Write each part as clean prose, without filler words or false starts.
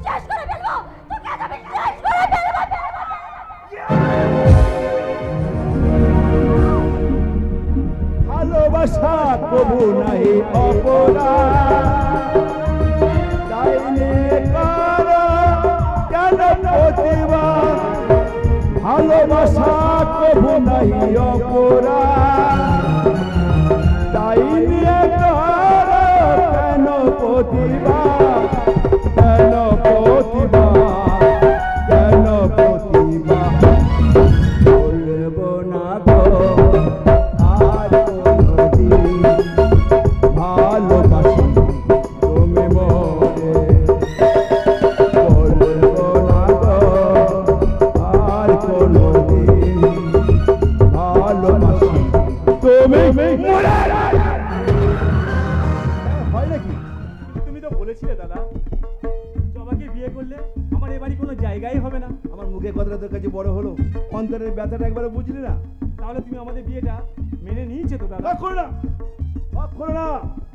শেষ করে ফেলবো, তোকে আজ আমি শেষ করে ফেলবো। ভালোবাসা কবু নাই অপরাধ, তাই নিয়ে করো কেন প্রতিবাদ? ভালোবাসা কবু নাই অপরাধ, তাই নিয়ে করো কেন প্রতিবাদ? কেন প্রতিবাদ? কেন প্রতিবাদ? বলবো না গো আর কোনদিন ভালোবাসি তুমি মোরে। বলবো না গো আর কোনদিন ভালোবাসি তুমি মোরে। হয় নাকি? তুমি তো বলেছিলে দাদা, জবাকে বিয়ে করলে আমার এ বাড়ি কোনো জায়গাই হবে না। আমার মুখে কথাটা তোর কাছে বড় হলো, অন্তরের ব্যথাটা একবার বুঝলি না? তাহলে তুমি আমাদের বিয়েটা মেনে নিয়েছো তো দাদা? করো না, করো না।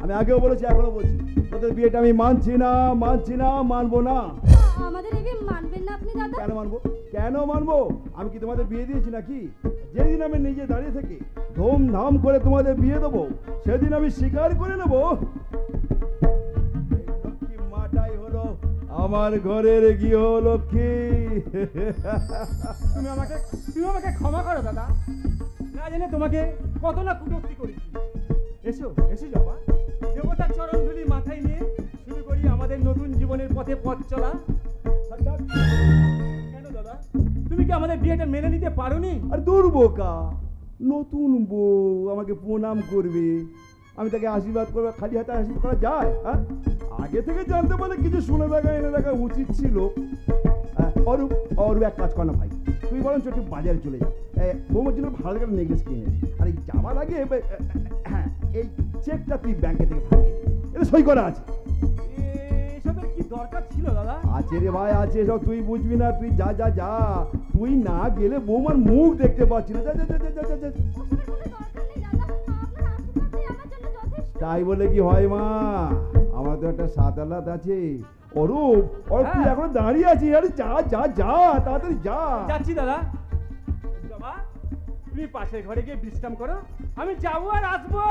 আমি আগেও বলেছি, এখনো বলছি, তোদের বিয়েটা আমি মানছি না, মানছি না, মানবো না। আমাদের এই বিয়ে মানবেন না আপনি দাদা? কেন মানবো? কেন মানবো? আমি কি তোমাদের বিয়ে দিয়েছি নাকি? যেদিন আমি নিজে দাঁড়িয়ে থাকি ধুমধাম করে তোমাদের বিয়ে দেবো, সেদিন আমি স্বীকার করে নেবো লক্ষ্মী মাটাই হলো আমার ঘরের গৃহ লক্ষ্মী। তুমি আমাকে ক্ষমা করো দাদা, না জেনে তোমাকে কত না কুটুক্তি করেছি। এসো এসো জবা, দেবতার চরণ ধুলি মাথায় নিয়ে শুরু করি আমাদের নতুন জীবনের পথে পথ চলা। কেন দাদা, তুমি কি আমাদের বিয়েটা মেনে নিতে পারোনি? আর দূর বোকা, নতুন বউ আমাকে প্রণাম করবে, আমি তাকে আশীর্বাদ করবো, খালি হাতে আশীর্বাদ করা যায়? হ্যাঁ, আগে থেকে জানতে পারলে কিছু শুনে দেখা এনে দেখা উচিত ছিল। অরূপ, অরূপ এক কাজ কর না ভাই, তুই বরঞ্চ একটু বাজারে চলে যা, বৌমার জন্য ভালো করে নেকলেস কিনে নে। আর এই যাওয়ার আগে হ্যাঁ, এই চেকটা তুই ব্যাংকে থেকে ভাঙিয়ে দে, এটা সই করা আছে। এসবের কি দরকার ছিল দাদা? আছে রে ভাই, আছে, সব তুই বুঝবি না, তুই যা যা যা, তুই না গেলে বৌমার মুখ দেখতে পাচ্ছি না, যা যা যা যা যা যা। তাই বলে কি হয় মা? আমার তো একটা সাদালাত আছে। অরূপ, অরূপ তুই হ্যাঁ। এখন দাঁড়িয়ে আছিস, আরে যা যা যা, তাড়াতাড়ি যা। যাচ্ছি দাদা। জবা, তুমি পাশের ঘরে গিয়ে বিশ্রাম করো, আমি যাবো আর আসবো।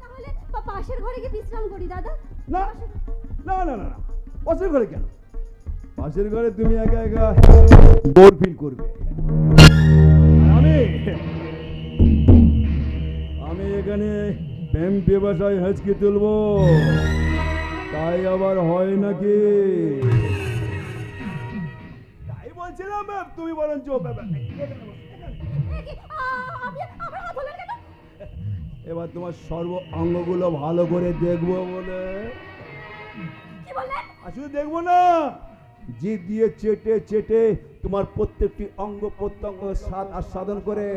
তাহলে পাশের ঘরে গিয়ে বিশ্রাম করি দাদা। না না না না না, পাশের ঘরে কেন? পাশের ঘরে তুমি একা একা বোর ফিল করবে। আমি আমি এখানে প্রেম ব্যবসায় হেঁচকে তুলবো, তাই আবার হয় নাকি? তাই বলছিলাম তুমি বরঞ্চ এবার তোমার সর্ব অঙ্গগুলো ভালো করে দেখবো বলে। আর শুধু দেখবো না, জিভ দিয়ে চেটে চেটে তোমার প্রত্যেকটি অঙ্গ প্রত্যঙ্গ স্বাদ আস্বাদন করে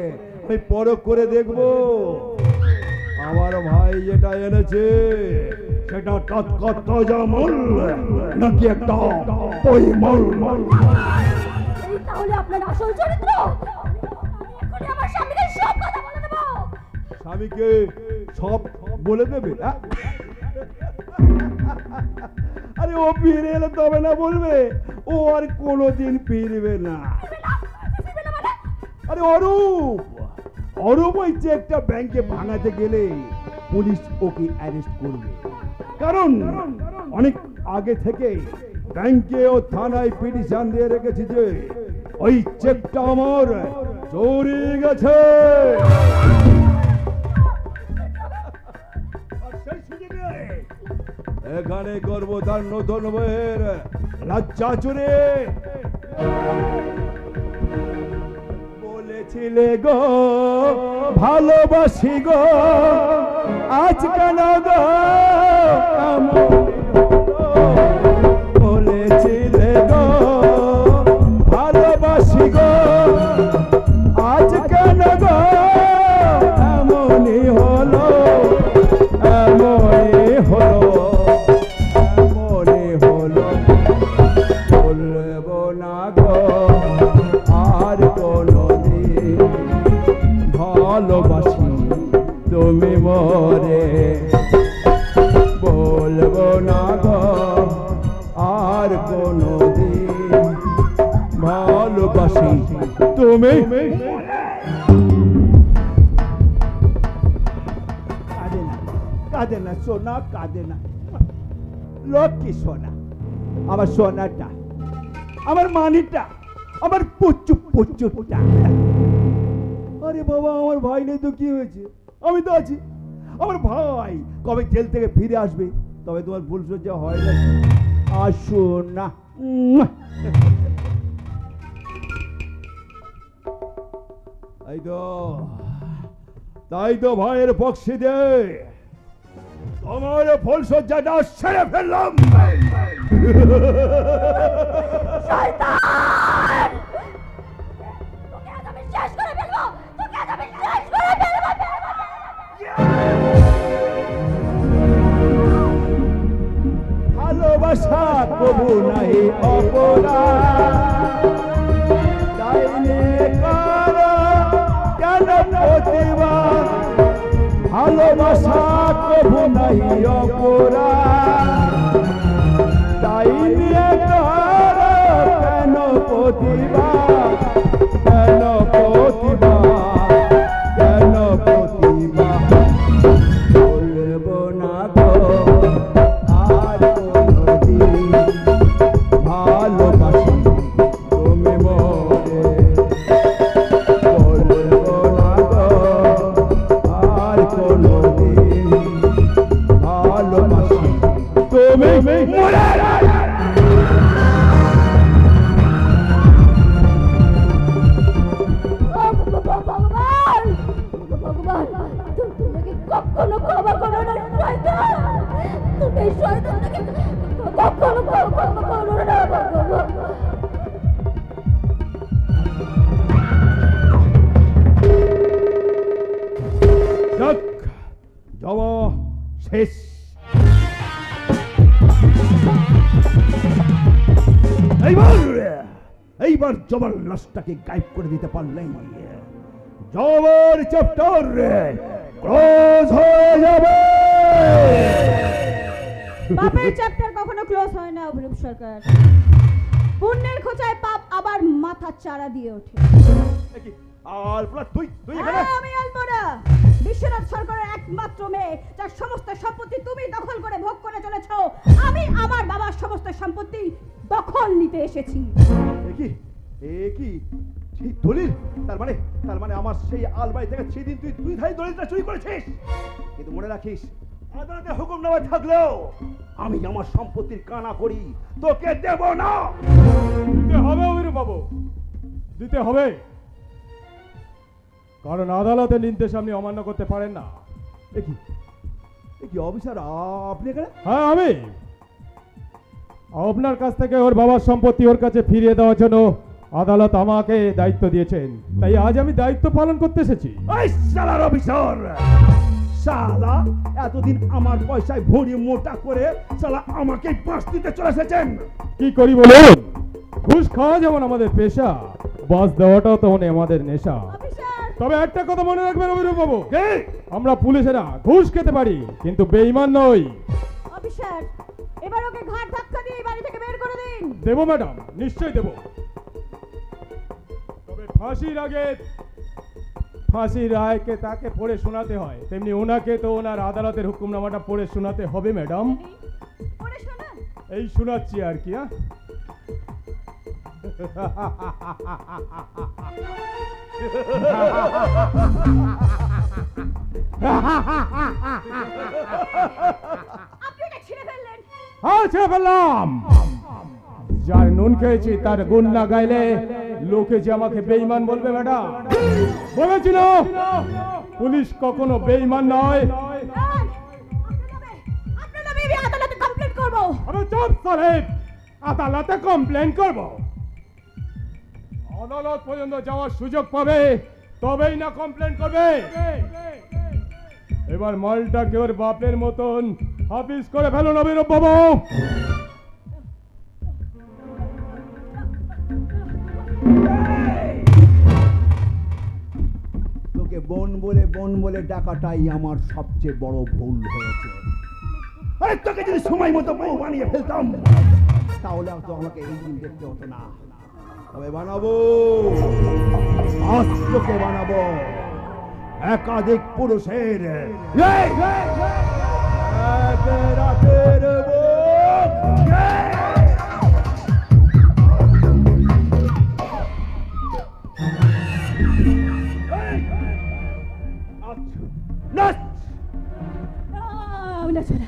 আমি পরখ করে দেখবো আমার ভাই যেটা এনেছে সেটা তৎকর্তজামল নাকি একটা পরিমল। তাহলে আপনার আসল চরিত্র আমি আমার স্বামীকে সব কথা বলে দেব। স্বামীকে সব বলে দেবে? আরে ও ফিরে এলে তবে না বলবে, ও আর কোনোদিন ফিরবে না। আরে অরূপ, অরূপ ওই চেকটা ব্যাংকে ভাঙাতে গেলে পুলিশ ওকে অ্যারেস্ট করবে, কারণ অনেক আগে থেকে ব্যাংকে ও থানায় পিটিশন দিয়ে রেখেছি যে ওই চেকটা আমার চুরি গেছে। এখানে করবো তার নতুন বইয়ের লজ্জা চুরি। বলেছিলে গো ভালোবাসি গো, আজ কেন গো বলেছিলে গো ভালোবাসি গো, আজ কেন গো এমনই হলো, এমনই হলো, এমনই হলো। বলবো না গো আর কোনদিন ভালোবাসি তুমি মোরে, বলবো না গো ভালোবাসি তুমি কাঁদে না, কাঁদে না সোনা, কাঁদে না। লক্ষ্মী সোনা, আমার সোনাটা, আমার মানিটা, আমার পুচুটা। আরে বাবা, আমার ভাই নেই তো কি হয়েছে, আমি তো আছি। আমার ভাই কবে জেল থেকে ফিরে আসবে, তবে তোমার ভুল সহ্য হয় না। আসো না। তাই তো, তাই তো ভাইয়ের পক্ষে দে তোমার ফুল সজ্জাটা সেরে ফেললাম। শয়তান! তোকে আজ আমি শেষ করে ফেলবো, তোকে আজ আমি শেষ করে ফেলবো। ভালোবাসা কবু নাই অপরাধ, তাই নিয়ে করো কেন প্রতিবাদ? ভালোবাসা কবু নাই অপরাধ, তাই নিয়ে করো কেন প্রতিবাদ? কেন প্রতিবাদ? কেন প্রতিবাদ? বলবো না গো আর কোনদিন ভালোবাসি তুমি মোরে। বলবো না গো আর কোনদিন ভালোবাসি তুমি মোরে। ভগবান, ভগবান, তুমি কি কখনো ক্ষমা করো না শয়তান? তুমি এই শয়তানটাকে কখনো ক্ষমা করো না ভগবান। যাক, যাওয়া শেষ। এইবার জবার লাশটাকে গায়েব করে দিতে পারলেই জবার চ্যাপ্টার ক্লোজ হয়ে যাবে। পাপের চ্যাপ্টার কখনো ক্লোজ হয় না অভিরূপ সরকার। পুণ্যের খোঁচায় পাপ আবার মাথা চারা দিয়ে ওঠে। আর তুই তুই এখানে হ্যাঁ, আমি আলমোড়া বিশ্বনাথ সরকারের একমাত্র মেয়ে, যার সমস্ত সম্পত্তি তুমি দখল করে ভোগ করে চলেছ। আমি আমার বাবার সমস্ত সম্পত্তি দখল নিতে এসেছি। কি সেই দলিল? তার মানে আমার সেই আলমারি থেকে সেদিন তুই ধাই দলিলটা চুরি করেছিস। কিন্তু মনে রাখিস, আদালতে হুকুমনামায় থাকলেও আমি আমার সম্পত্তির কানা করি তোকে দেব না। দিতে হবে অভিরূপ বাবু, দিতে হবে, কারণ আদালতের নির্দেশ আপনি অমান্য করতে পারেন না। কি অফিসার আপনি এখানে? হ্যাঁ, আমি আপনার কাছ থেকে ওর বাবার সম্পত্তি ওর কাছে ফিরিয়ে দেওয়ার জন্য আদালত আমাকে দায়িত্ব দিয়েছেন, তাই আজ আমি দায়িত্ব পালন করতে এসেছি। এই শালার অফিসার, শালা এতদিন আমার পয়সায় ভরি মোটা করে শালা আমাকে বাঁশ দিতে চলে এসেছেন। কি করি বলুন, ঘুষ খাওয়া যেমন আমাদের পেশা, বাস দেওয়াটাও তেমন আমাদের নেশা। অফিসার, তবে একটা কথা মনে রাখবেন অভিরূপ বাবু, আমরা পুলিশেরা ঘুষ খেতে পারি কিন্তু বেঈমান নই। অফিসার, এবার ওকে ঘাট ধাক্কা দিয়ে এই বাড়ি থেকে বের করে দিন। দেবো ম্যাডাম, নিশ্চয়ই দেবো, তবে ফাঁসির আগে ফাঁসির রায়কে তাকে পড়ে শোনাতে হয়, তেমনি ওনাকে তো ওনার আদালতের হুকুমনামাটা পড়ে শোনাতে হবে ম্যাডাম। ওরে শোনান। এই শোনাচ্ছি আর কি। আপনি এটা ছিঁড়ে ফেললেন। হ্যাঁ, ছেড়ে ফেললাম। যার নুন খেয়েছি তার গুণ না গাইলে লোকে যে আমাকে বেঈমান বলবে ম্যাডাম। বলেছি না, পুলিশ কখনো বেঈমান নয়। আপনার নামে আমি আদালতে কমপ্লেন করব। আরে চুপ সাহেব, আদালতে কমপ্লেন করব? আদালত পর্যন্ত যাওয়ার সুযোগ পাবে তবেই না কমপ্লেন করবে। এবার মালটাকে ওর বাপের মতন হাফিজ করে ফেলুন অভিরূপ বাবু। তোকে বোন বলে ডাকাটাই আমার সবচেয়ে বড় ভুল হয়েছে। আরে তোকে যদি সময় মতো বউ বানিয়ে ফেলতাম তাহলে তো আমাকে এই দিন দেখতে হতো না। তবে বানাবো, অস্ত্রকে বানাবো একাধিক পুরুষের রাতের আমি নাচবো না।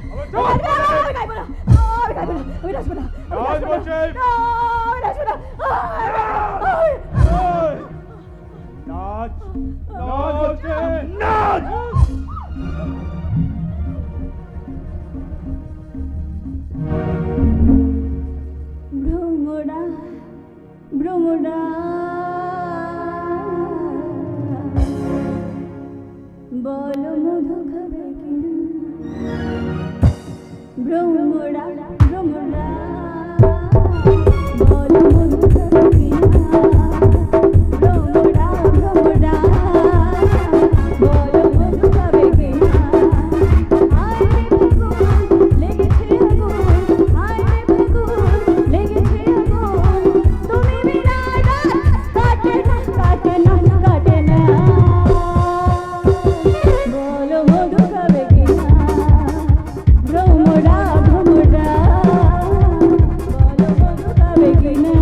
আমি গাইবো না। আমি গাইবো না। আমি নাচবো না। আমি নাচবো না। আমি নাচবো না। নাচ নাচ বলছে নাচ। ভ্রমরা ভ্রমরা বলো মধু খাবে কিনা ভ্রমরা ভ্রমরা বলো মধু খাবে কিনা ভ্রমরা ভ্রমরা বলো মধু খাবে কিনা আয় রে ফাগুন লেগেছে আগুন আয় রে ফাগুন লেগেছে আগুন তুমি বিনা রাত কাটে না কাটে না কাটে না বলো মধু খাবে কিনা ভ্রমরা ভ্রমরা বলো মধু খাবে কিনা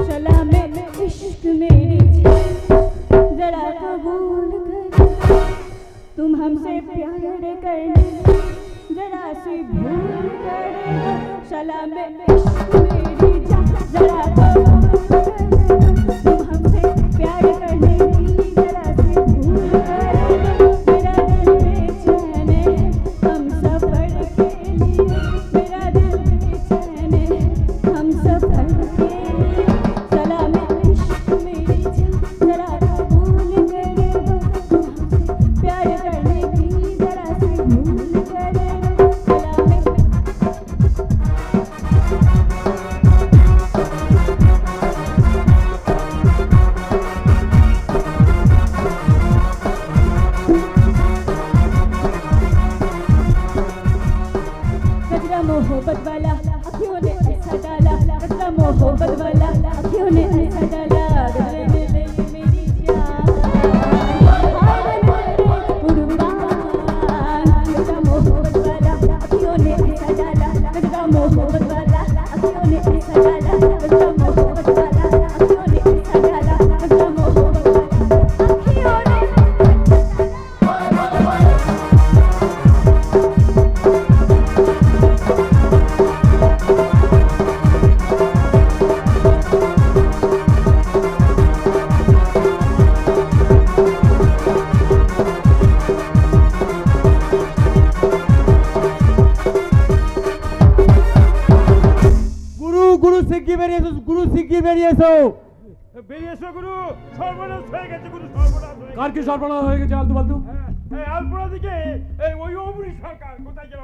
सलामे इश्क मेरी जरा कबूल कर तुम हमसे प्यार करने जरा सी भूल कर सलामे इश्क मेरी जरा कबूल कर तुम हमसे प्यार करने की जरा सी भूल कर मेरा दिल बेचैन है हम सफर के लिए मेरा दिल बेचैन है हम सफर के लिए सलामे इश्क मेरी जरा कबूल कर तुम हमसे प्यार करने की जरा सी भूल कर सलामे कचरा मोहब्बत वाला अखियों ने ऐसा डाला कचरा मोहब्बत वाला अखियों ने ऐसा डाला गजरे में ले मेरी जान हाय मेरे कुर्बान कचरा मोहब्बत वाला अखियों ने ऐसा डाला कचरा मोहब्बत वाला अखियों ने ऐसा डाला कचरा मोहब्बत वाला अखियों ने ऐसा डाला कचरा मोहब्बत वाला अखियों ने গুরু গুরু শিগগির বেরিয়ে এসো গুরু শিগগির বেরিয়ে এসো বেরিয়ে এসো গুরু সর্বনাশ হয়ে গেছে গুরু সর্বনাশ হয়ে কার কি সর্বনাশ হয়ে গেছে আলতু ফালতু? এই আলপনা দিকে এই ওই অমরি সরকার কোথায় গেল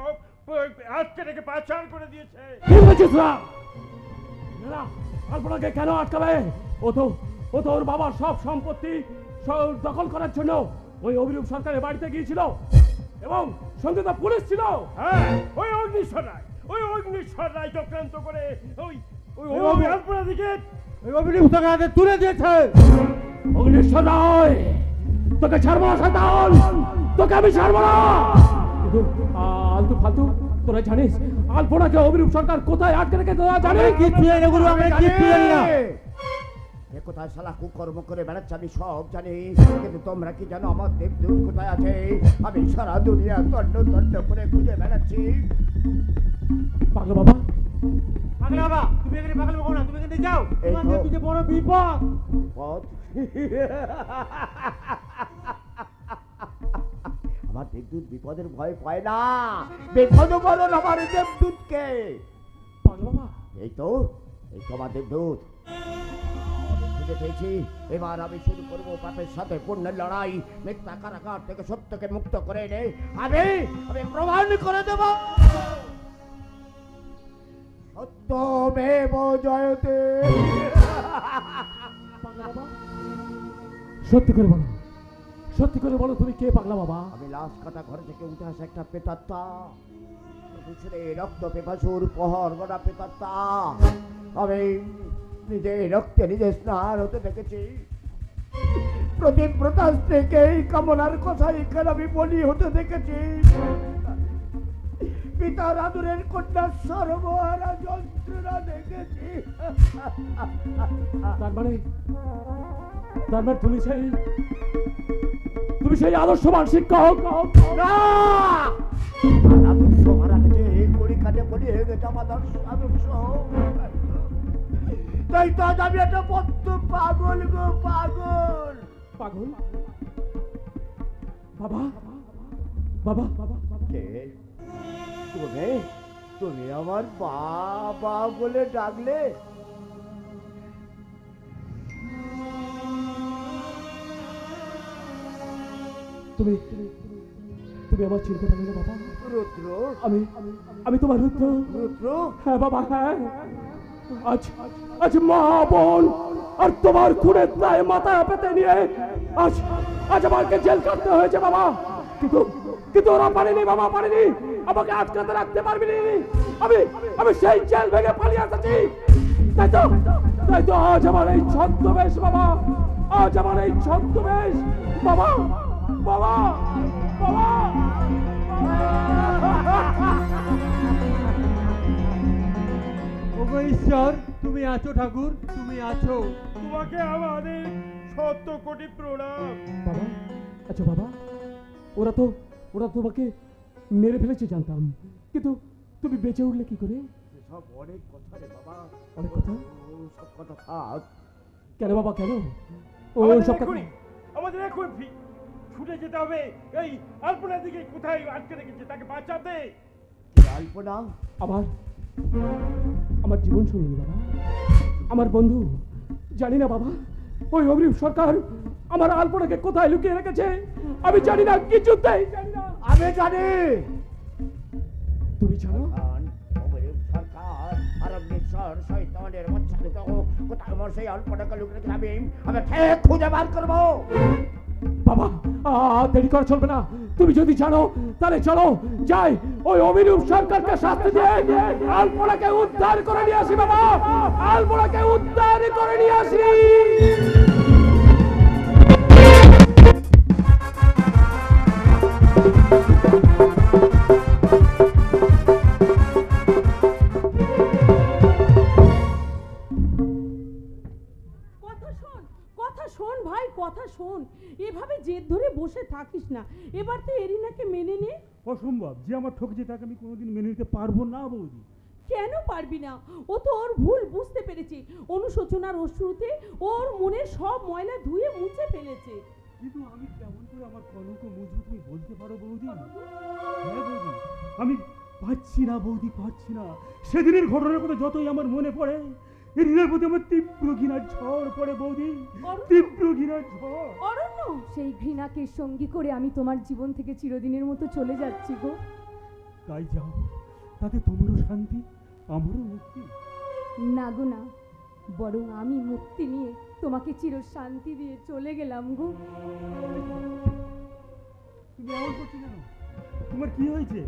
আজকে থেকে পাচার করে দিয়েছে কি বলছিস না? না, আলপনাকে কেন আটকাবে? ও তো ওর বাবার সব সম্পত্তি দখল করার জন্য ওই অভিরূপ সরকারের বাড়িতে গিয়েছিল এবং সঙ্গে তো পুলিশ ছিল। হ্যাঁ ওই অগ্নিশ্বর রায় চক্রান্ত করে ওই ওই আলপনা দিকে ওই অভিনব সরকারকে তুলে দিয়েছে। অগ্নিশ্বর রায়, তোকে ছাড়বো না শয়তান, তোকে আমি ছাড়বো না। কিন্তু আলতু ফালতু তোরা জানিস আলপনাকে অভিরূপ সরকার কোথায় আটকে রেখে তোরা জানিস? কিচ্ছু জানি না গুরু, আমরা কিচ্ছু জানি না। এ কোথায় শালা কুকর্ম করে বেড়াচ্ছে আমি সব জানি, কিন্তু তোমরা কি জানো আমার দেবদূত কোথায় আছে? আমি সারা দুনিয়া তন্ন তন্ন করে খুঁজে বেড়াচ্ছি। পাগলা বাবা, পাগলা বাবা, তুমি এখানে পাগল বকো না, তুমি এখানে যাও, এই তোমাকে তো। তুই যে বড় বিপদ। পথ আমার দেবদূত বিপদের ভয় পায় না, বিপদ বলুন আমার দেবদূতকে। পাগলা বাবা, এই তো আমার দেবদূত খুঁজে পেয়েছি। এবার আমি শুরু করবো পাপের সাথে পুণ্যের লড়াই। মিথ্যা কারাগার থেকে সত্যকে মুক্ত করে এনে আমি প্রমাণ করে দেব সত্যমেব জয়তে। পাগলা সত্যি করে বলো, সত্যি করে বলো, তুমি কে পাগলা বাবা? আমি লাশ কাটা ঘর থেকে উঠে আসা একটা প্রেতাত্মা, বুঝলে রক্ত পেপাসুর পহর গড়া প্রেতাত্মা। আমি নিজে রক্তে নিজে স্নান হতে দেখেছি, প্রতি প্রকাশ থেকে কামনার কথা এখানে আমি বলি হতে দেখেছি। পিতার আদরের কন্যা সর্বহারা যন্ত্রণা দেখেছি। তার মানে তুমি সেই আদর্শবান শিক্ষক? না, আদর্শ মারা গেছে, কড়ি কাটে বলি হয়ে গেছে আমার আদর্শ। তাই তো আজ আমি একটা বদ্ধ পাগল গো, পাগল। পাগল? বাবা বাবা বাবা কে তুমি? তুমি আমার বাবা বলে ডাকলে? তুমি তুমি আমার চিনতে পারলে না বাবা? রুদ্র? আমি তোমার রুদ্র। রুদ্র? হ্যাঁ বাবা, হ্যাঁ। আজ মা বোন আর তোমার খুনের দায় মাথায় পেতে নিয়ে আজ আমাকে জেল কাটতে হয়েছে বাবা। কিন্তু ওরা পারেনি বাবা, পারেনি, আমাকে আটকাতে রাখতে পারবিনি। আমি সেই জেল ভেঙে পালিয়ে এসেছি। তাই তো আজ আমার এই ছদ্মবেশ বাবা, আজ আমার এই ছদ্মবেশ বাবা, বাবা, বাবা। ওগো ঈশ্বর, তুমি আছো ঠাকুর, তুমি আছো। তোমাকে আমাদের ৭০ কোটি প্রণাম। বাবা, আচ্ছা বাবা, ওরা তোমাকে মেরে ফেলেছে জানতাম, কিন্তু তুমি বেঁচে উঠলে কি করে? সব অনেক কথা রে বাবা, অনেক কথা? সব কথা থাক। কেন বাবা, কেন? ও সব কথা আমাদের এখন ছুটে যেতে হবে। এই আলপনার দিকে কোথায় আটকে রেখেছে, তাকে বাঁচাতে। আলপনা? আমার জীবন সঙ্গী বাবা, আমার বন্ধু। জানি না বাবা, ওই অগ্রিম সরকার আমার আলপনাকে কোথায় লুকিয়ে রেখেছে। আমি জানি না, কিছুতেই জানি না। আমি জানি। তুমি জানো? সরকার আর অগ্নিশ্বর শয়তানের বাচ্চা দুটো কোথায় আমার সেই আলপনাকে লুকিয়ে রেখেছে আমি ঠিক খুঁজে বার করবো। বাবা, দেরি করা চলবে না। তুমি যদি জানো তাহলে চলো যাই, ওই অভিরূপ সরকারকে শাস্তি দিয়ে আলপনাকে উদ্ধার করে নিয়ে আসি বাবা, আলপনাকে উদ্ধার করে নিয়ে আসি। কথা শোন ভাই, কথা শোন। এভাবে জেদ ধরে বসে থাকিস না, এবার তুই এরিনাকে মেনে নে। অসম্ভব, যে আমার ঠকেছে তাকে আমি কোনোদিন মেনে নিতে পারবো না বৌদি। কেন পারবি না? ও তো ওর ভুল বুঝতে পেরেছে, অনুশোচনার অশ্রুতে ওর মনের সব ময়লা ধুয়ে মুছে ফেলেছে। কিন্তু আমি কেমন করে আমার কলঙ্ক মুছবো তুমি বলতে পারো বৌদি? হ্যাঁ বৌদি, আমি পাচ্ছি না বৌদি, পাচ্ছি না। সেদিনের ঘটনার কথা যতই আমার মনে পড়ে, এরিনার প্রতি আমার তীব্র ঘৃণার ঝড় পড়ে বৌদি, তীব্র ঘৃণার ঝড়। অরণ্য, সেই ঘৃণাকে সঙ্গী করে আমি তোমার জীবন থেকে চিরদিনের মতো চলে যাচ্ছি গো। তাই যাও, তাতে তোমারও শান্তি, আমারও মুক্তি। না গো না, বরং আমি মুক্তি নিয়ে তোমাকে চির শান্তি দিয়ে চলে গেলাম গো। তুমি এমন করছো কেন? তোমার কি হয়েছে?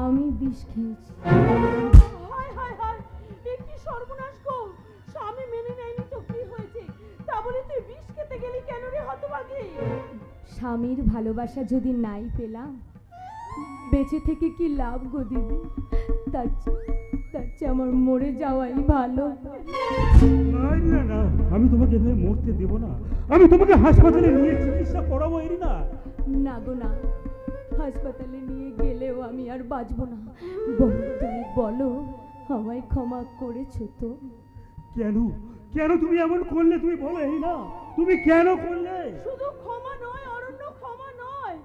আমি বিষ খেয়েছি। হায় হায় হায়, এ কি সর্বনাশ গো! স্বামী মেনে নেয়নি তো কি হয়েছে? তা বলে তুই বিষ খেতে গেলি কেন রে হতভাগী? স্বামীর ভালোবাসা যদি নাই পেলাম, বেঁচে থেকে কি লাভ গো দিদি? তার চেয়ে আমার মরে যাওয়াই ভালো। না না, আমি তোমাকে এভাবে মরতে দেব না। আমি তোমাকে হাসপাতালে নিয়ে চিকিৎসা করাবো এরিনা। না গো না, হাসপাতালে নিয়ে গেলেও আমি আর বাঁচবো না। বলো, তুমি বলো, আমায় ক্ষমা করেছো তো? কেন কেন তুমি এমন করলে? তুমি বলো এরিনা, তুমি কেন করলে? শুধু ক্ষমা নয় অরণ্য, ক্ষমা নয়।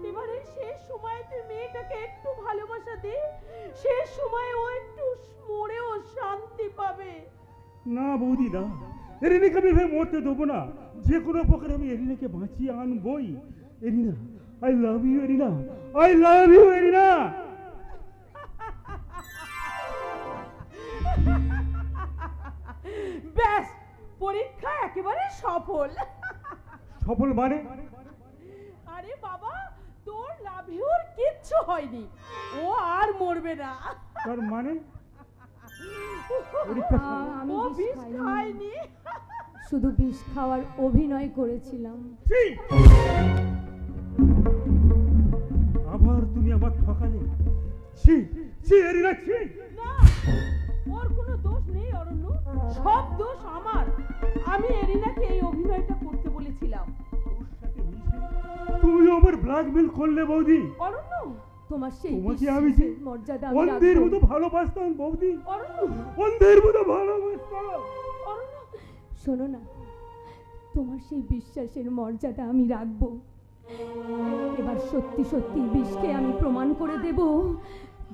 এবারে শেষ সময়ে তুই মেয়েটাকে একটু ভালোবাসা দে, শেষ সময়ে ও একটু মরেও শান্তি পাবে। না বৌদি না, এরিনাকে আমি এভাবে মরতে দেবো না। যে কোনো প্রকারে আমি এরিনাকে বাঁচিয়ে আনবই। Erina, I love you Erina, I love you Erina. ব্যাস, পরীক্ষা একেবারে একেবারে সফল। সফল মানে? আরে বাবা, তোর লাভিওর কিচ্ছু হয়নি, ও আর মরবে না। তার মানে আমি ও বিষ বিষ খাইনি। খায়নি। শুধু বিষ খাওয়ার অভিনয় করেছিলাম। ছি! আবার তুমি আমার ঠকালে। ছি ছি এরিনা, ছি! না, ওর কোনো দোষ নেই অরণ্য, সব দোষ আমার। আমি এরিনাকে এই অভিনয়টা করতে বলেছিলাম। ওর সাথে মিশে তুমি আমার ব্ল্যাকমেল করলে বৌদি। অরণ্য, তোমার সেই তোমাকে আমি যে বিশ্বাসের মর্যাদা আমি অন্ধের রাখবো। মতো ভালোবাসতাম বৌদি, অরণ্য, অন্ধের মতো ভালোবাসতাম। অরণ্য, শোনো না, তোমার সেই বিশ্বাসের মর্যাদা আমি রাখবো। এবার সত্যি সত্যি বিষকে আমি প্রমাণ করে দেব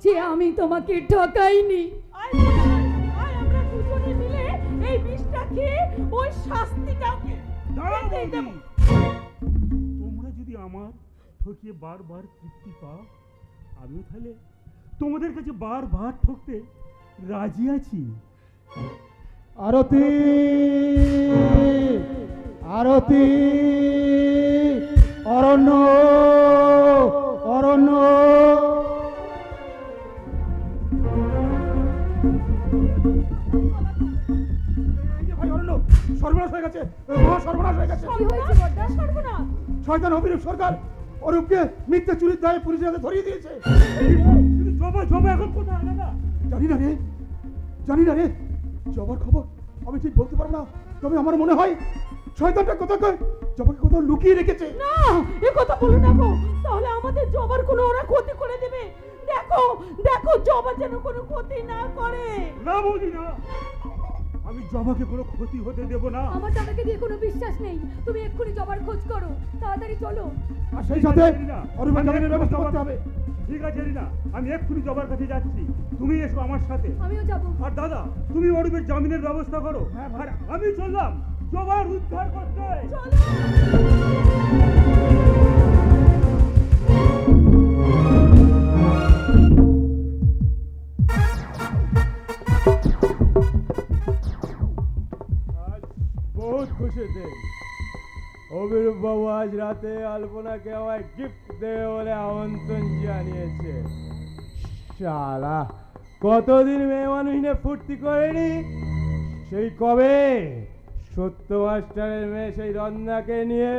যে আমি তোমাকে ঠকাইনি। আয় আয়, আমরা দুজনে মিলে এই বিষটা খেয়ে ওই শাস্তিটাকে দাঁড়াও পেতেই বৌদি। দেবো। তোমরা যদি আমার ঠকিয়ে বারবার তৃপ্তি পাও, আমিও তাহলে তোমাদের কাছে বারবার ঠকতে রাজি আছি। আরতি, আরতি, অরণ্য, অরণ্য। ভাই অরণ্য, সর্বনাশ হয়ে গেছে, সর্বনাশ হয়ে গেছে। কি হয়েছে বড়দা? সর্বনাশ। শয়তান অভিরূপ সরকার অরূপকে মিথ্যা চুরির দায়ে পুলিশের হাতে ধরিয়ে দিয়েছে। জবা জবা এখন কোথায় দাদা? জানি না রে, জানি না রে। জবার খবর আমি ঠিক বলতে পারবো না, তবে আমার মনে হয় শয়তানটা কোথাও জবাকে কোথাও লুকিয়ে রেখেছে। না, এ কথা বলো না গো, তাহলে আমাদের জবার কোনো ওরা ক্ষতি করে দেবে। দেখো দেখো, জবা যেন কোনো ক্ষতি না করে। না বৌদি না, আমি জবাকে কোনো ক্ষতি হতে দেব না। আমার দাদাকে দিয়ে কোনো বিশ্বাস নেই। তুমি এক্ষুনি জবার খোঁজ করো, তাড়াতাড়ি চলো। আর সেই সাথে অরূপের জামিনের ব্যবস্থা করতে হবে। ঠিক আছে রিনা, আমি এক্ষুনি জবার কাছে যাচ্ছি, তুমি এসো আমার সাথে। আমিও যাবো। আর দাদা, তুমি অরূপের জামিনের ব্যবস্থা করো। আর আমি চললাম জবার উদ্ধার করতে। আজ বহুত খুশি দিন। অভিরূপ বাবু আজ রাতে আলপনাকে আমায় গিফট দেবে বলে আমন্ত্রণ জানিয়েছে। শালা কতদিন মেয়ে মানুষ নিয়ে ফুর্তি করেনি, সেই কবে সত্য মাস্টারের মেয়ে সেই রন্নাকে নিয়ে।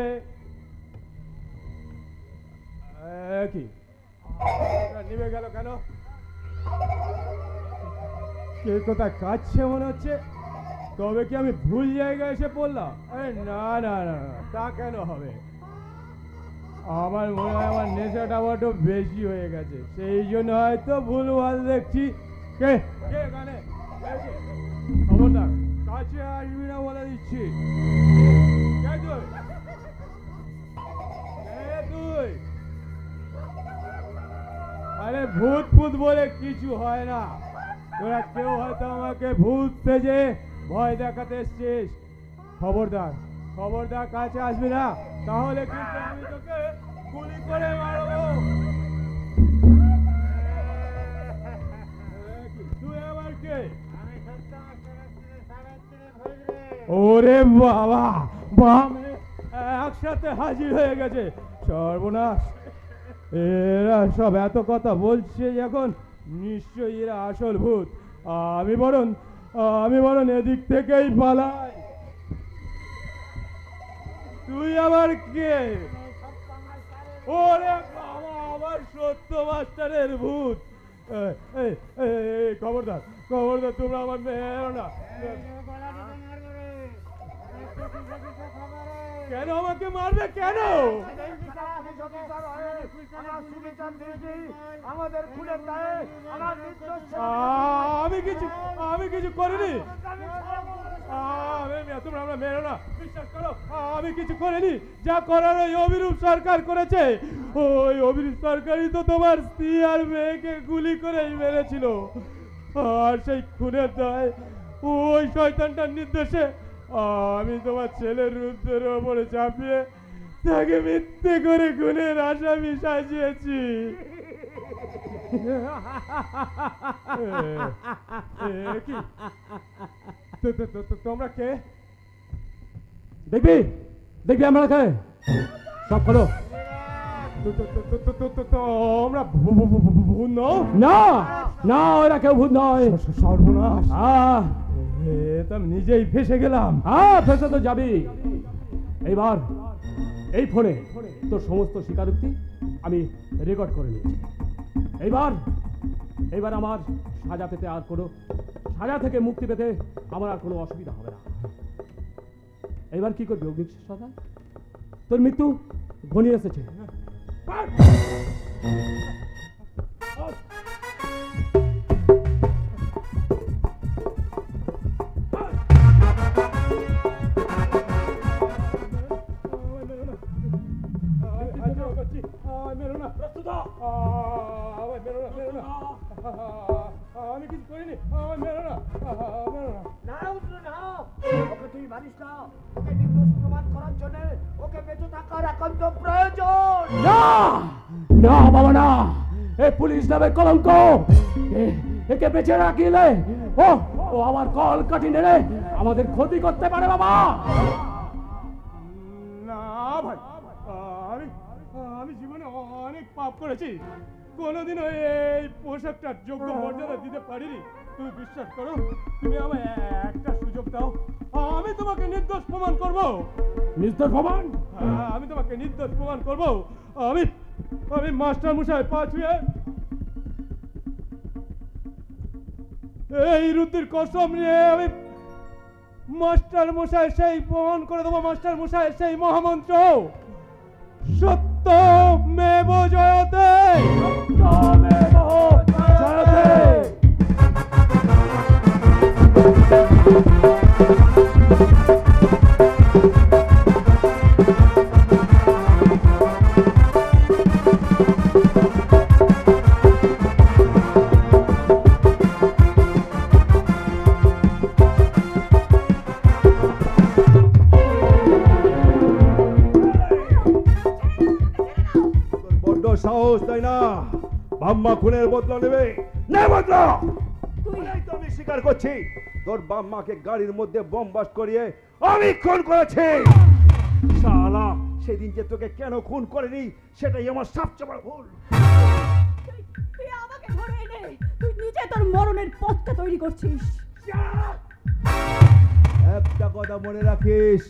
কি নিভে গেল কেন? কে কোথায় কাঁদছে মনে হচ্ছে? তবে কি আমি ভুল জায়গায় এসে পড়লাম? আরে না না না না, তা কেন হবে? আমার মনে হয় আমার নেশাটা বড্ড বেশি হয়ে গেছে, সেই জন্য হয়তো ভুলভাল দেখছি। কে কে এখানে? খবরদার কাছে আসবি না বলে দিচ্ছি। কে তুই? কে তুই? আরে ভূত ভূত বলে কিছু হয় না। তোরা কেউ হয়তো আমাকে ভূত সেজে ভয় দেখাতে এসছিস। খবরদার খবরদার কাছে আসবি না, তাহলে কিন্তু আমি তোকে গুলি করে মারবো। তুই আবার কে? ওরে বাবা, বামে একসাথে হাজির হয়ে গেছে। সর্বনাশ, এরা সব এত কথা বলছে যখন, নিশ্চয়ই এরা আসল ভূত। আমি বরং এদিক থেকেই পালাই। তুই আবার কে? ওরে বাবা, আবার সত্য মাস্টারের ভূত। খবরদার খবরদার, তোমরা আমার মেয়ে না। কেন আমাকে মারবে? কেন? আমি কিছু করিনি। তোমরা আমরা মেরো না, বিশ্বাস করো, আমি কিছু করিনি। যা করার ওই অভিরূপ সরকার করেছে। ওই অভিরূপ সরকারই তো তোমার স্ত্রী আর মেয়েকে গুলি করেই মেরেছিল। আর সেই খুনের দায় ওই শয়তানটার নির্দেশে আমি তোমার ছেলের রুদ্রের ওপরে চাপিয়ে তাকে মিথ্যে করে খুনের আসামি সাজিয়েছি। তোমরা কে? দেখবি দেখবি আমরা কে সব খোলো। তোমরা ভূত নও? না না ওরা কেউ ভূত নয়। সর্বনাশ, আহ এ তো আমি নিজেই ফেসে গেলাম। ফেসে তো যাবি। এইবার এই ফোনে তোর সমস্ত স্বীকারোক্তি আমি রেকর্ড করে নিয়েছি। এইবার আমার সাজা পেতে আর কোনো সাজা থেকে মুক্তি পেতে আমার আর কোনো অসুবিধা হবে না। এইবার কি করবি অগ্নিশেষ সাজা? তোর মৃত্যু ঘনিয়ে এসেছে। আমি কিছু করিনি, মেরো না। না উঠলো না, ওকে তুই মানিস না। ওকে নির্দোষ প্রমাণ করার জন্য ওকে বেঁচে থাকার একান্ত প্রয়োজন। না না বাবা না, এই পুলিশ নামে কলঙ্ক, একে বেঁচে রাখিলে ও ও আমার কল কাটি নেড়ে আমাদের ক্ষতি করতে পারে বাবা। না ভাই, আমি জীবনে অনেক পাপ করেছি, কোনোদিনও এই পোশাকটার যোগ্য মর্যাদা দিতে পারিনি। তুমি বিশ্বাস করো, তুমি আমায় একটা সুযোগ দাও, আমি তোমাকে নির্দোষ প্রমাণ করব। নির্দোষ প্রমাণ? আমি তোমাকে নির্দোষ প্রমাণ করব। আমি মাস্টার মশাই পা ছুঁয়ে এই রুদ্রের কসম নিয়ে আমি মাস্টার মশাই সেই প্রমাণ করে দেবো। মাস্টার মশাই সেই মহামন্ত্র সত্যমেব জয়তে। সত্যমেব জয়তে। বড্ড সাহস, তাই না? বাম্মা খুনের বদলা নেবে না? বদলা এই তো আমি স্বীকার করছি, তোর বাম্মাকে গাড়ির মধ্যে বোম বাস্ট করিয়ে আমি খুন করেছি। শালা, সেদিন যে তোকে কেন খুন করেনি সেটাই আমার সবচেয়ে বড় ভুল। তুই আমাকে ধরে এনে তুই নিজে তোর মরণের পথটা তৈরি করছিস। একটা কথা মনে রাখিস,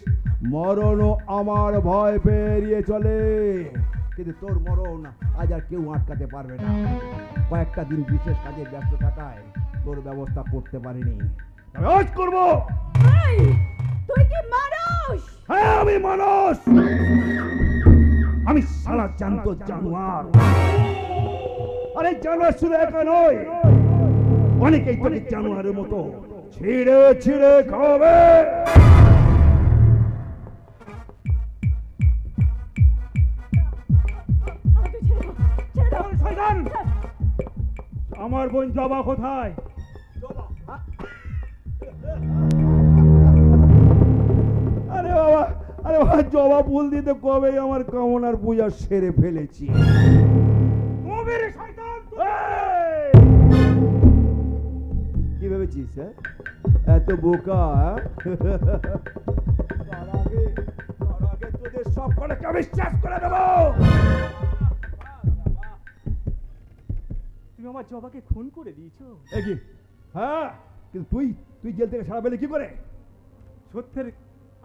মরণও আমার ভয় পেয়ে এড়িয়ে চলে, কিন্তু তোর মরণ আজ আর কেউ আটকাতে পারবে না। কয়েকটা দিন বিশেষ কাজে ব্যস্ত থাকায় তোর ব্যবস্থা করতে পারিনি, তবে আজ করবো। এই, তুই কি মানুষ? হ্যাঁ আমি মানুষ, আমি সারা জ্যান্ত জানোয়ার। আরে জানোয়ার শুধু একা নয়, অনেকেই তোকে জানোয়ারের মতো ছিঁড়ে ছিঁড়ে খাবে। আমার বোন জবা কোথায়? আরে বাবা, আরে বাবা, জবা ফুল দিতে কবে আমার কামনার পূজা সেরে ফেলেছি। কি ভেবেছিস এত বোকা? তার আগে তোদের সব কটাকে আমি শেষ করে দেবো। তুমি আমার জবাকে খুন করে দিয়েছো। কি? হ্যাঁ, কিন্তু তুই জেল থেকে ছাড়া পেলে কি করে? সত্যের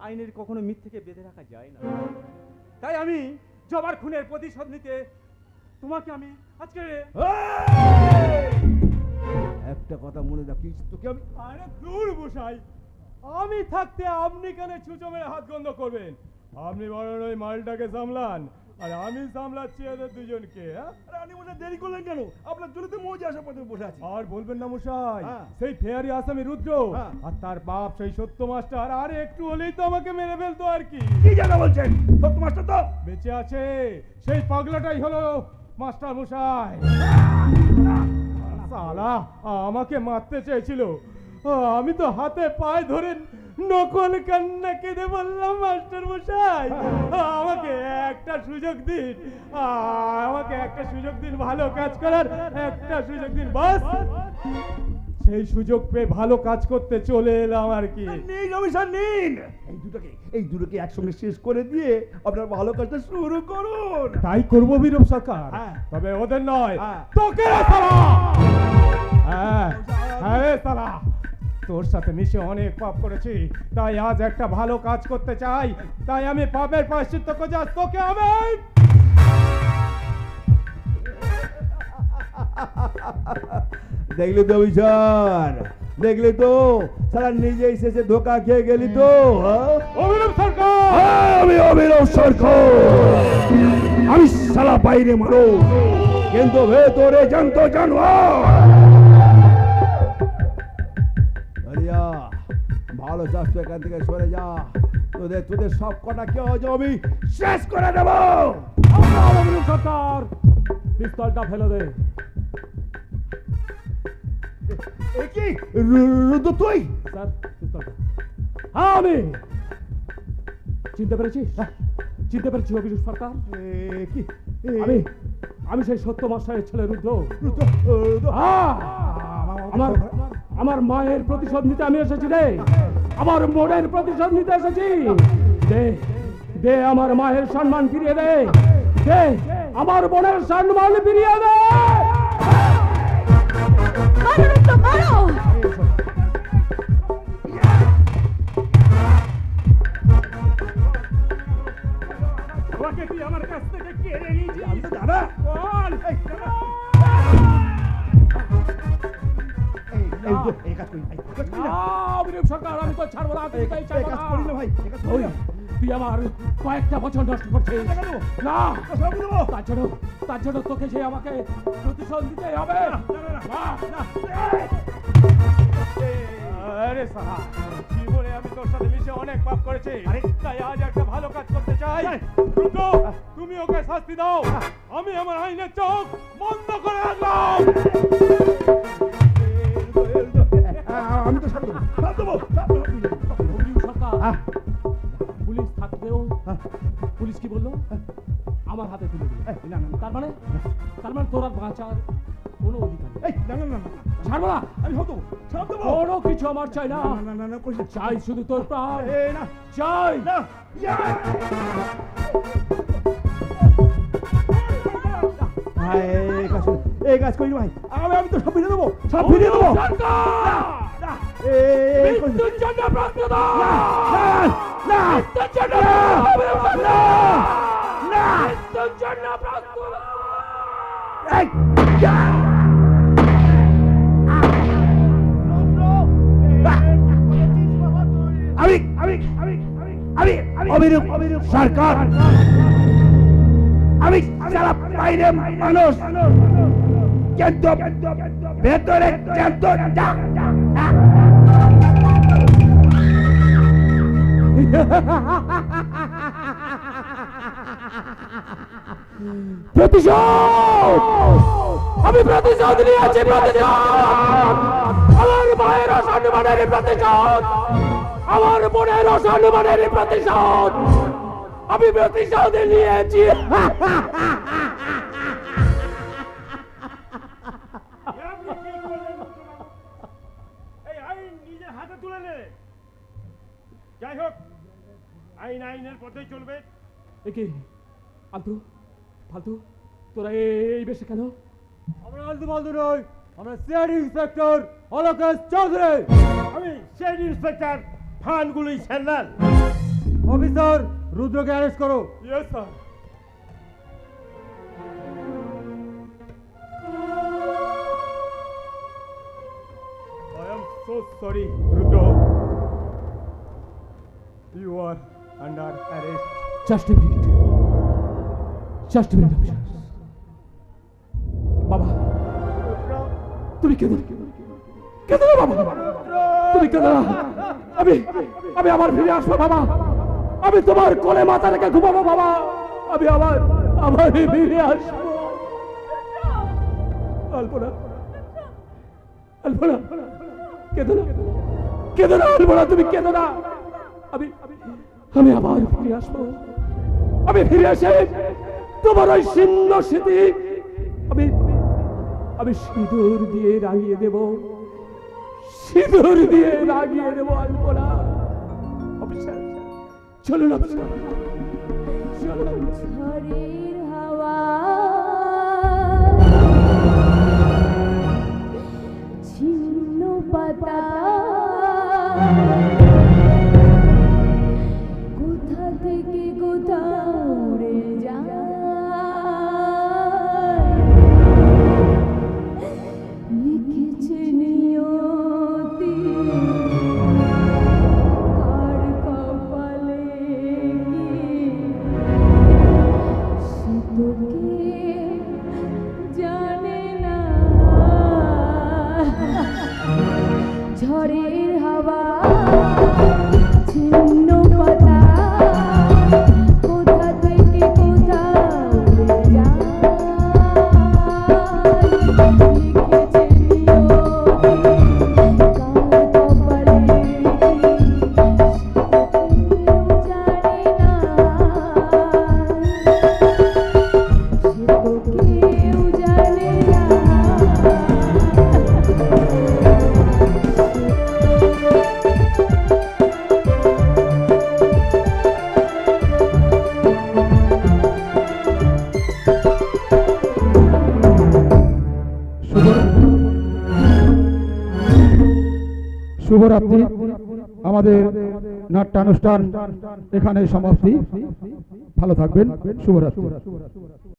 আইনের কখনো মিথ্যেকে বেঁধে রাখা যায় না, তাই আমি জবার খুনের প্রতিশোধ নিতে তোমাকে আমি আজকে। একটা কথা মনে রাখিস, তোকে আমি। আরে দূর বসাই, আমি থাকতে আপনি কেন ছুঁচো মেরে হাত গন্ধ করবেন? আপনি বরং ওই মালটাকে সামলান, আর আমি সামলাচ্ছি এদের দুজনকে। রানী মশাই দেরি করলেন কেন? আপনার জন্য তো মজা আসার পথে বসে আছি। আর বলবেন না মশাই, হ্যাঁ। সেই ফেয়ারি আসামি রুদ্র হ্যাঁ। আর তার বাপ সেই সত্য মাস্টার আর একটু হলেই তো আমাকে মেরে ফেলতো আর কি। কি জানা বলছেন? সত্য মাস্টার তো বেঁচে আছে, সেই পাগলাটাই হলো মাস্টার মশাই। সালা আমাকে মারতে চেয়েছিল, আমি তো হাতে পায়ে ধরে নকল কান্না কেঁদে বললাম, মাস্টার মশাই আমাকে একটা সুযোগ দিন, আমাকে একটা সুযোগ দিন, ভালো কাজ করার একটা সুযোগ দিন। বাস এই সুযোগ পেয়ে ভালো কাজ করতে চলে এলাম আর কি। নিন অফিসার নিন, এই দুটোকে একসঙ্গে শেষ করে দিয়ে আপনার ভালো কাজটা শুরু করুন। তাই করবো বিরূপ সরকার, হ্যাঁ। তবে ওদের নয়, হ্যাঁ। তোকে রে শালা! হ্যাঁ হ্যাঁ রে শালা, তোর সাথে মিশে অনেক পাপ করেছি, তাই আজ একটা ভালো কাজ করতে চাই, তাই আমি পাপের প্রায়শ্চিত্ত করছি আজ তোকে আমি। দেখলি তো অফিসার, দেখলি তো সারা নিজেই শেষে ধোকা খেয়ে গেলি তো। অভিনব সরকার, আমি অভিনব সরকার, আমি সারা বাইরে মারো কিন্তু ভেতরে জানতো জানোয়ার। আরিয়া ভালো চাস তো এখান থেকে সরে যা, তোদের সব কটা কি আমি শেষ করে দেব। অভিনব সরকার, পিস্তলটা ফেলে দে। কি রুদ্র তুই? স্যার পিস্তলটা। হ্যাঁ আমি চিনতে পেরেছি, চিনতে পেরেছি অভিনব সরকার। কি আমি আমি সেই সত্য মাস্টারের ছেলে রুদ্র। রুদ্র আমার আমার মায়ের প্রতিশোধ নিতে আমি এসেছি রে, আমার বোনের প্রতিশোধ নিতে এসেছি। দে দে আমার মায়ের সম্মান ফিরিয়ে দে, দে আমার বোনের সম্মান ফিরিয়ে দে। মারো রুদ্র, মারো! আমাকে তুই আমার কাছ থেকে কেড়ে নিয়েছিস। আমি তো দাদা বল। এই কাজ করি ভাই, কাজ করি না, না। অভিনব সরকার, আমি তো ছাড়বো না, তুই তাই এই ছাড়বো কাজ না। করি না ভাই, এই কাজ করি ওই, না। তুই আমার কয়েকটা বছর নষ্ট করছিস। টাকা দেবো, না, সব দেবো। তার জন্য তোকে যে আমাকে প্রতিশোধ দিতেই হবে। না, আরে সাহা, জীবনে আমি তোর সাথে মিশে অনেক পাপ করেছি, তাই আজ একটা ভালো কাজ করতে চাই। রুদ্র, তুমি ওকে শাস্তি দাও, আমি আমার আইনের চোখ বন্ধ করে রাখলাম। আমি তো সব দেবো, সব দেবো, সব দেবো। অভিনব সরকার, পুলিশ থাকতেও পুলিশ কি বললো? আমার হাতে তুলে দিল। না না তার মানে তোর আর বাঁচার কোনো অধিকার নেই। এই না না না না, ছাড়বো না, আমি সব দেবো, সব দেবো। কোনো কিছু আমার চাই না। না না না করিস না। চাই শুধু তোর প্রাণ, এই না চাই। না ইয়া! ভাই এই কাজ করি না ভাই, আমি তো সব ফিরে দেবো, সব ফিরে দেবো। এই করিস না। মৃত্যুর জন্য প্রস্তুত হ। না মৃত্যুর জন্য না মৃত্যুর জন্য প্রস্তুত হ। এই ইয়া! আমি অভিরূপ সরকার, আমি সারা বাইরে মানুষ কিন্তু ভেতরে জানতো না। প্রতিশোধ, আমি প্রতিশোধ নিয়েছি, প্রতিশোধ। আমার মায়ের অসম্মানের প্রতিশোধ, আমার বোনের অসম্মানের প্রতিশোধ আমি প্রতিশোধ নিয়েছি। এই আইন নিজের হাতে তুলে নে। যাই হোক, আইন আইনের পথেই চলবে। কি আলতু ফালতু, তোরা এই বেশে কেন? আমরা আলতু ফালতু নই, আমরা সিআইডি ইন্সপেক্টর অলোকেশ চৌধুরী। আমি সিআইডি ইন্সপেক্টর ফানগুলি স্যান্ডাল। অফিসার, রুদ্রকে অ্যারেস্ট করো। Yes sir. I am so sorry, Rudra. You are under arrest. Just a minute. Just a minute, officer. বাবা, তুমি কেঁদো না বাবা, তুমি কেঁদো না। আমি আবার ফিরে আসবো বাবা, আমি তোমার কোলে মাথা রেখে ঘুমাবো বাবা, আমি আবার ফিরে আসবো। আলপনা, কেঁদো না আলপনা, তুমি কেঁদো না। আমি আবার ফিরে আসবো, আমি ফিরে এসে তোমার ওই শীর্ণ স্মৃতি আমি সিঁদুর দিয়ে রাঙিয়ে দেব, সিঁদুর দিয়ে লাগিয়ে দেবো আলপনা। অফিসার চলুন, অফিসার চলুন। ঝড়ের হাওয়া ছিন্ন পাতা কোথা থেকে কোথা উড়ে যায়, লিখেছে নিয়তি কার কপালে কি সে তো কে জানে না। ঝড়ের হাওয়া ছিন্ন পাতা কোথা থেকে কোথা উড়ে যায়, লিখেছে নিয়তি কার কপালে কেউ জানে না। শুভরাত্রি। আমাদের নাট্যানুষ্ঠান এখানে সমাপ্তি। ভালো থাকবেন। শুভরাত্রি।